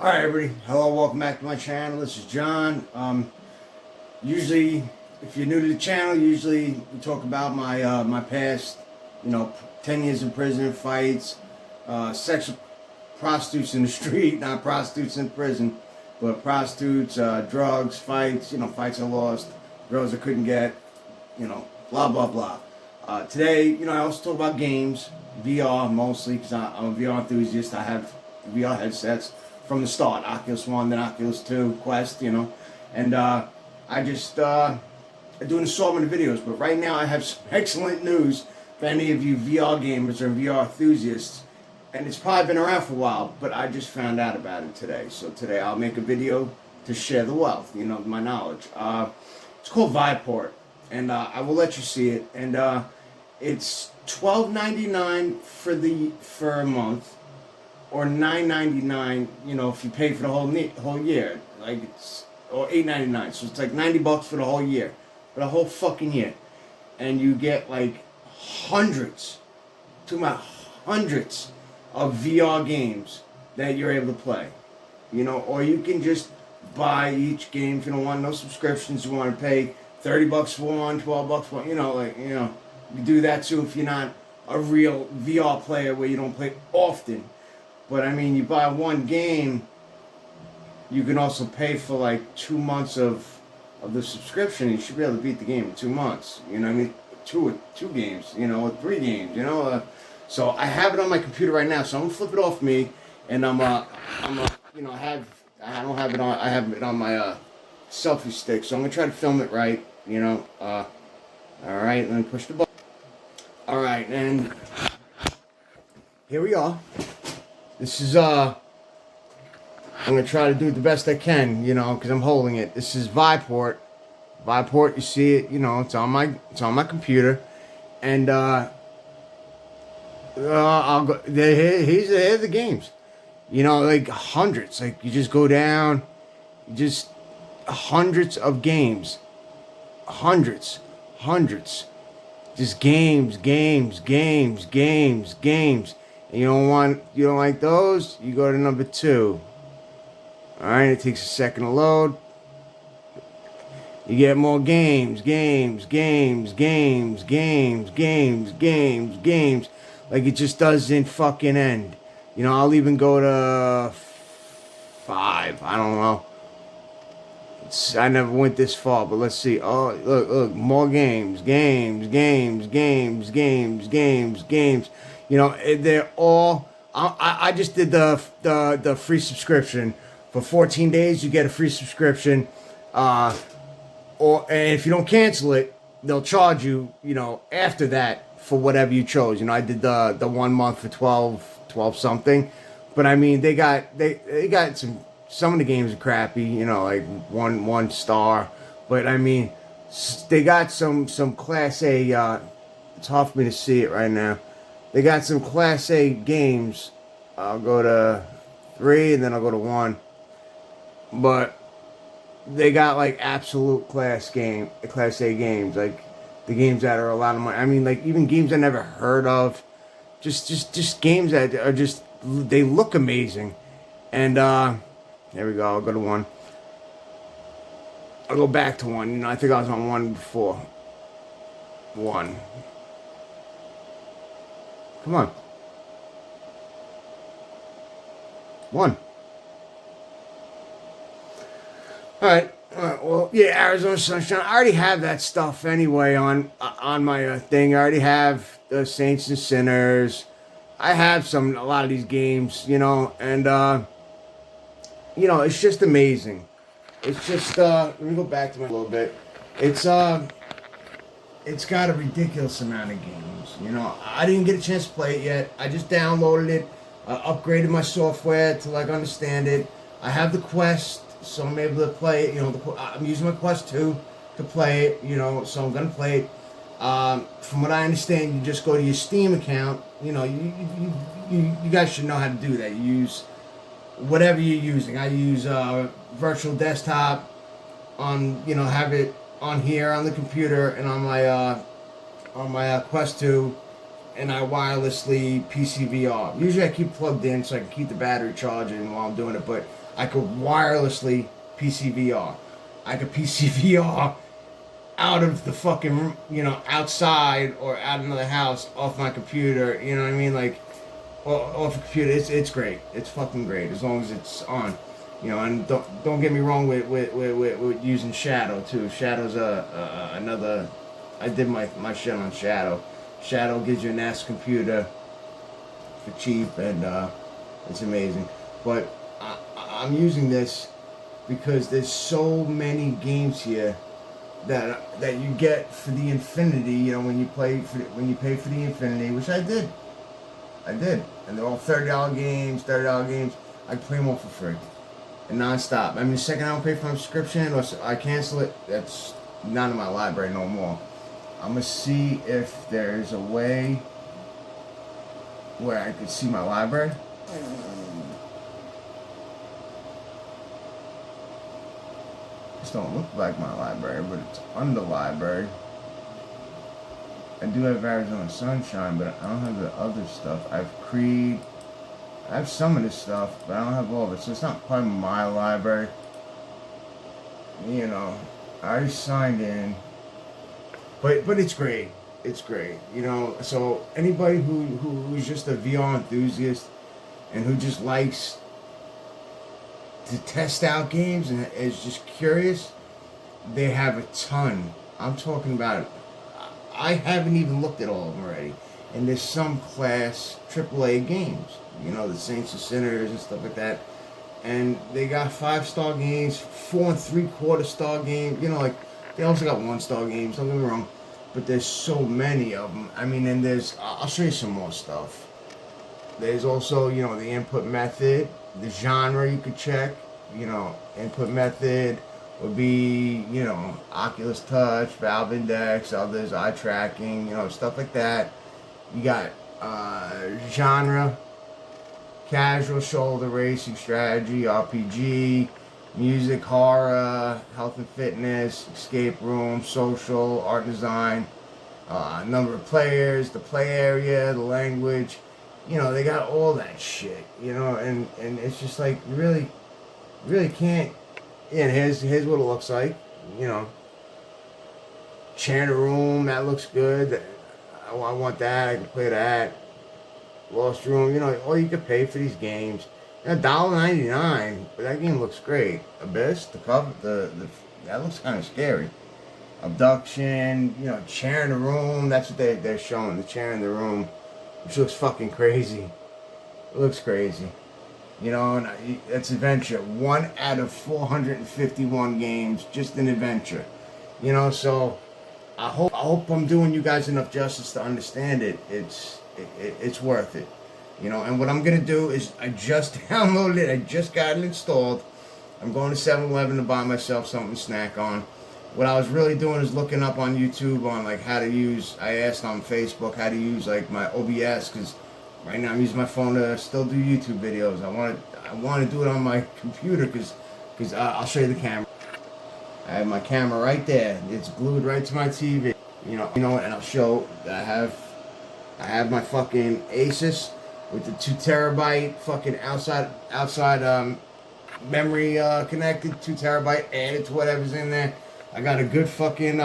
Alright everybody, hello, welcome back to my channel. This is John. Usually, if you're new to the channel, usually we talk about my past, 10 years in prison, fights, sexual prostitutes in the street, not prostitutes in prison, but prostitutes, drugs, fights, fights I lost, girls I couldn't get, blah blah blah. Today, I also talk about games, VR mostly, because I'm a VR enthusiast. I have VR headsets from the start, Oculus 1, then Oculus 2, Quest, and I just I do an assortment of videos, but right now I have some excellent news for any of you VR gamers or VR enthusiasts, and it's probably been around for a while, but I just found out about it today. So today I'll make a video to share the wealth, my knowledge. It's called Viveport, and I will let you see it, and it's $12.99 for a month, or $9.99, if you pay for the whole year, or $8.99. So it's like $90 for the whole year, for the whole fucking year, and you get like hundreds of VR games that you're able to play, or you can just buy each game if you don't want no subscriptions. You want to pay $30 for one, $12 for one, you do that too if you're not a real VR player where you don't play often. But I mean, you buy one game, you can also pay for like 2 months of the subscription. You should be able to beat the game in 2 months. Two games, or 3 games. So I have it on my computer right now. So I'm gonna flip it off me, and I have it on my selfie stick. So I'm gonna try to film it right. All right, let me push the button. All right, and here we are. This is, I'm going to try to do it the best I can, because I'm holding it. This is Viveport. Viveport, you see it, it's on my computer. And, I'll go, here's the games. Like hundreds. Like, you just go down, just hundreds of games. Hundreds. Just games. And you don't like those, you go to number 2. Alright, it takes a second to load. You get more games. Like, it just doesn't fucking end. I'll even go to 5. I don't know. I never went this far, but let's see. Oh, look, more games. They're all. I just did the free subscription for 14 days. You get a free subscription, and if you don't cancel it, they'll charge you. After that for whatever you chose. I did the 1 month for 12 something, but I mean they got some of the games are crappy. Like one star, but I mean they got some class A. It's hard for me to see it right now. They got some Class A games. I'll go to 3 and then I'll go to 1. But they got like absolute Class A games. Like the games that are a lot of money. I mean, like even games I never heard of. Just games that are they look amazing. And there we go. I'll go to 1. I'll go back to 1. I think I was on 1 before. 1. Come on. 1. Alright. Well, yeah, Arizona Sunshine. I already have that stuff anyway on my thing. I already have the Saints and Sinners. I have a lot of these games, and, it's just amazing. It's just, let me go back to my a little bit. It's got a ridiculous amount of games. I didn't get a chance to play it yet. I just downloaded it. I upgraded my software to understand it. I have the Quest, so I'm able to play it. I'm using my Quest 2 to play it. So I'm gonna play it. From what I understand, you just go to your Steam account. You guys should know how to do that. You use whatever you're using. I use virtual desktop on have it on here on the computer and on my Quest 2, and I wirelessly PC VR. Usually I keep plugged in so I can keep the battery charging while I'm doing it, but I could wirelessly PCVR. I could PCVR out of the fucking, outside or out of another house off my computer. You know what I mean? Like, off a computer. It's great. It's fucking great as long as it's on. And don't get me wrong with using Shadow too. Shadow's another. I did my shit on Shadow. Shadow gives you a NAS computer for cheap, and it's amazing. But I'm using this because there's so many games here that you get for the Infinity. When you pay for the Infinity, which I did, and they're all $30 games. I play them all for free and non-stop. I mean, the second I don't pay for my subscription or I cancel it, that's not in my library no more. I'm gonna see if there's a way where I could see my library. This don't look like my library, but it's under library. I do have Arizona Sunshine, but I don't have the other stuff. I have Creed. I have some of this stuff, but I don't have all of it, so it's not part of my library. I already signed in. But it's great. It's great. So anybody who's just a VR enthusiast and who just likes to test out games and is just curious, they have a ton. I'm talking about, I haven't even looked at all of them already. And there's some class AAA games, the Saints and Sinners and stuff like that. And they got 5-star games, 4 and 3/4 star games, they also got 1-star games, don't get me wrong. But there's so many of them. I mean, and I'll show you some more stuff. There's also, the input method, the genre you could check. Input method would be, Oculus Touch, Valve Index, others, eye tracking, stuff like that. You got genre, casual, shoulder, racing, strategy, RPG, music, horror, health and fitness, escape room, social, art and design, number of players, the play area, the language. They got all that shit, and it's just like, you really can't. And here's what it looks like, chair in the room, that looks good. I want that, I can play that. Lost Room, all you can pay for these games. $1.99, but that game looks great. Abyss, the cover, that looks kind of scary. Abduction, chair in the room. That's what they're showing. The chair in the room, which looks fucking crazy. It looks crazy. And it's adventure. 1 out of 451 games, just an adventure. So I hope I'm doing you guys enough justice to understand it. It's worth it. And what I'm going to do is, I just downloaded it. I just got it installed. I'm going to 7-Eleven to buy myself something to snack on. What I was really doing is looking up on YouTube on, like, how to use, I asked on Facebook how to use, like, my OBS, because right now I'm using my phone to still do YouTube videos. I want to do it on my computer, because I'll show you the camera. I have my camera right there. It's glued right to my TV. And I'll show that I have my fucking Asus with the 2 terabyte fucking outside memory connected, 2 terabyte added to whatever's in there. I got a good fucking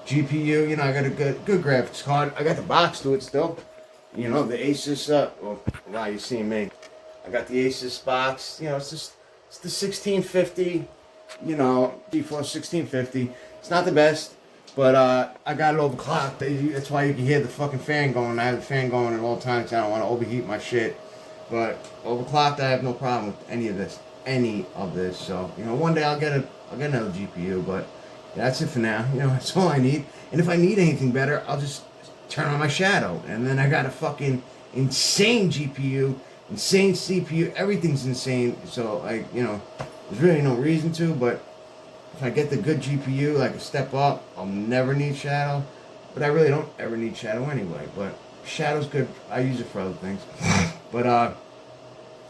GPU, I got a good graphics card. I got the box to it still. The Asus, wow, you see me. I got the Asus box, it's the 1650, G4 1650. It's not the best. But I got it overclocked. That's why you can hear the fucking fan going. I have the fan going at all times. I don't want to overheat my shit. But overclocked, I have no problem with any of this. So one day I'll get another GPU. But that's it for now. That's all I need. And if I need anything better, I'll just turn on my Shadow. And then I got a fucking insane GPU, insane CPU. Everything's insane. So there's really no reason to. But if I get the good GPU, like a step up, I'll never need Shadow. But I really don't ever need Shadow anyway. But Shadow's good. I use it for other things. But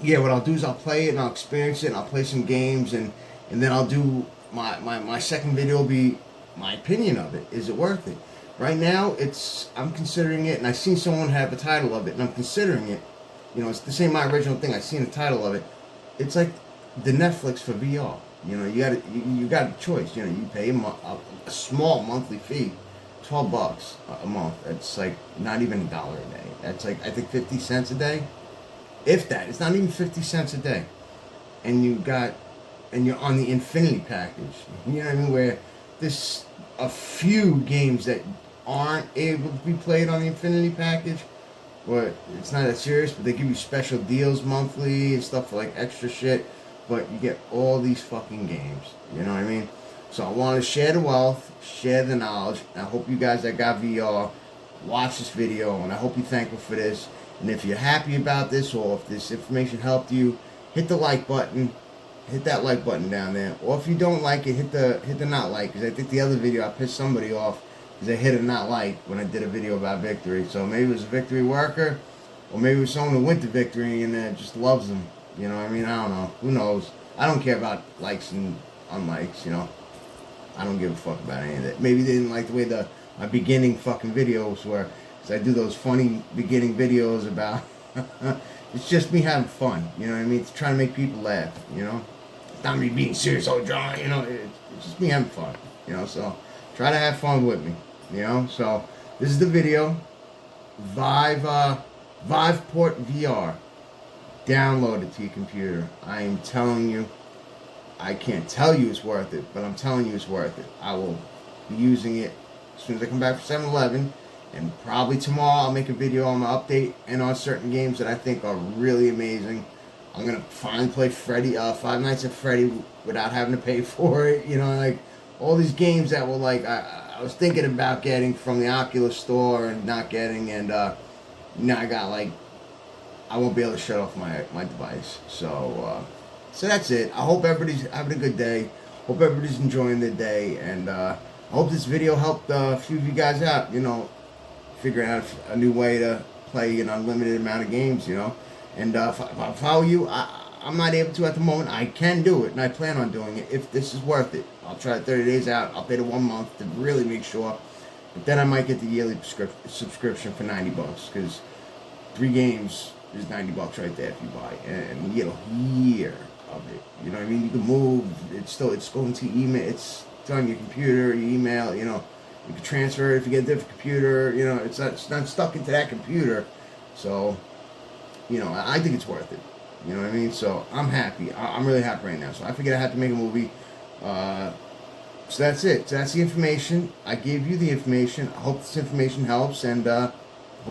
yeah, what I'll do is I'll play it and I'll experience it and I'll play some games and then I'll do my second video will be my opinion of it. Is it worth it? Right now, I'm considering it, and I've seen someone have the title of it, and I'm considering it. It's the same my original thing. I've seen the title of it. it's like the Netflix for VR. You know, you got a choice. You know, you pay a small monthly fee, $12 a month. That's like not even $1 a day. That's like I think 50 cents a day, if that. It's not even 50 cents a day, and you're on the Infinity package. You know what I mean? Where there's a few games that aren't able to be played on the Infinity package, but it's not that serious. But they give you special deals monthly and stuff for like extra shit. But you get all these fucking games. You know what I mean? So I want to share the wealth, share the knowledge. I hope you guys that got VR watch this video, and I hope you're thankful for this. And if you're happy about this, or if this information helped you, hit the like button. Hit that like button down there. Or if you don't like it, hit the not like. Because I think the other video I pissed somebody off because they hit a not like when I did a video about victory. So maybe it was a victory worker, or maybe it was someone who went to victory and just loves them. You know what I mean? I don't know. Who knows? I don't care about likes and unlikes, you know. I don't give a fuck about any of that. Maybe they didn't like the way my beginning fucking videos were. Because I do those funny beginning videos about... it's just me having fun, you know what I mean? It's trying to make people laugh, you know? It's not me being serious all John, you know? It's just me having fun, you know? So, try to have fun with me, you know? So, this is the video. Viveport VR. Download it to your computer. I am telling you, I can't tell you it's worth it, but I'm telling you it's worth it. I will be using it as soon as I come back from 7-Eleven, and probably tomorrow I'll make a video on my update and on certain games that I think are really amazing. I'm gonna finally play Five Nights at Freddy without having to pay for it. You know, like all these games that were like I was thinking about getting from the Oculus store and not getting, and now I got like. I won't be able to shut off my device. So that's it. I hope everybody's having a good day. Hope everybody's enjoying their day. And I hope this video helped a few of you guys out, you know, figuring out a new way to play an unlimited amount of games, you know. And if I follow you, I'm not able to at the moment. I can do it, and I plan on doing it if this is worth it. I'll try it 30 days out. I'll pay the 1 month to really make sure. But then I might get the yearly subscription for $90, because 3 games is $90 right there if you buy, and you get a year of it. You know what I mean? You can move. It's going to email. It's on your computer, your email. You know, you can transfer it if you get a different computer. You know, it's not stuck into that computer. So, you know, I think it's worth it. You know what I mean? So I'm happy. I'm really happy right now. So I figured I had to make a movie. So that's it. So that's the information. I gave you the information. I hope this information helps, and hope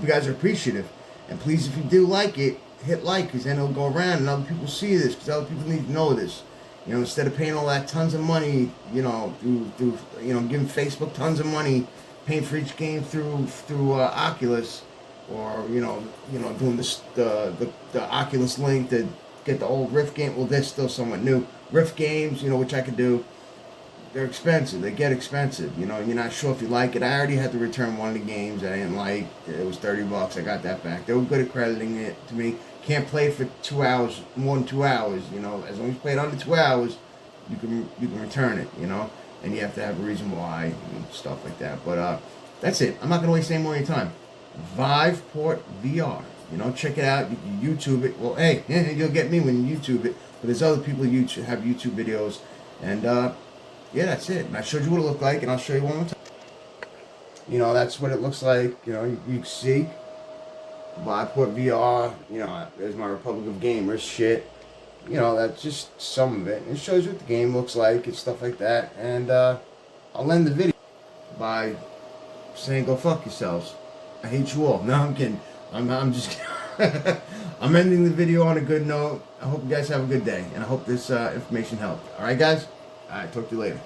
you guys are appreciative. And please, if you do like it, hit like, because then it'll go around and other people see this, because other people need to know this. You know, instead of paying all that tons of money, you know, through you know, giving Facebook tons of money, paying for each game through Oculus, or you know, doing the Oculus link to get the old Rift game. Well, they're still somewhat new. Rift games, you know, which I could do. They're expensive. They get expensive. You know, you're not sure if you like it. I already had to return one of the games that I didn't like. It was $30. I got that back. They were good at crediting it to me. Can't play it for 2 hours, more than 2 hours. You know, as long as you play it under 2 hours, you can return it. You know, and you have to have a reason why and stuff like that. But that's it. I'm not gonna waste any more of your time. Viveport VR. You know, check it out. You can YouTube it. Well, hey, you'll get me when you YouTube it. But there's other people who have YouTube videos, and yeah, that's it. And I showed you what it looked like, and I'll show you one more time. You know, that's what it looks like. You know, you can see Viveport VR. You know, there's my Republic of Gamers shit. You know, that's just some of it. It shows you what the game looks like and stuff like that. And I'll end the video by saying, go fuck yourselves. I hate you all. No, I'm kidding. I'm just kidding. I'm ending the video on a good note. I hope you guys have a good day, and I hope this information helped. All right, guys? All right, talk to you later.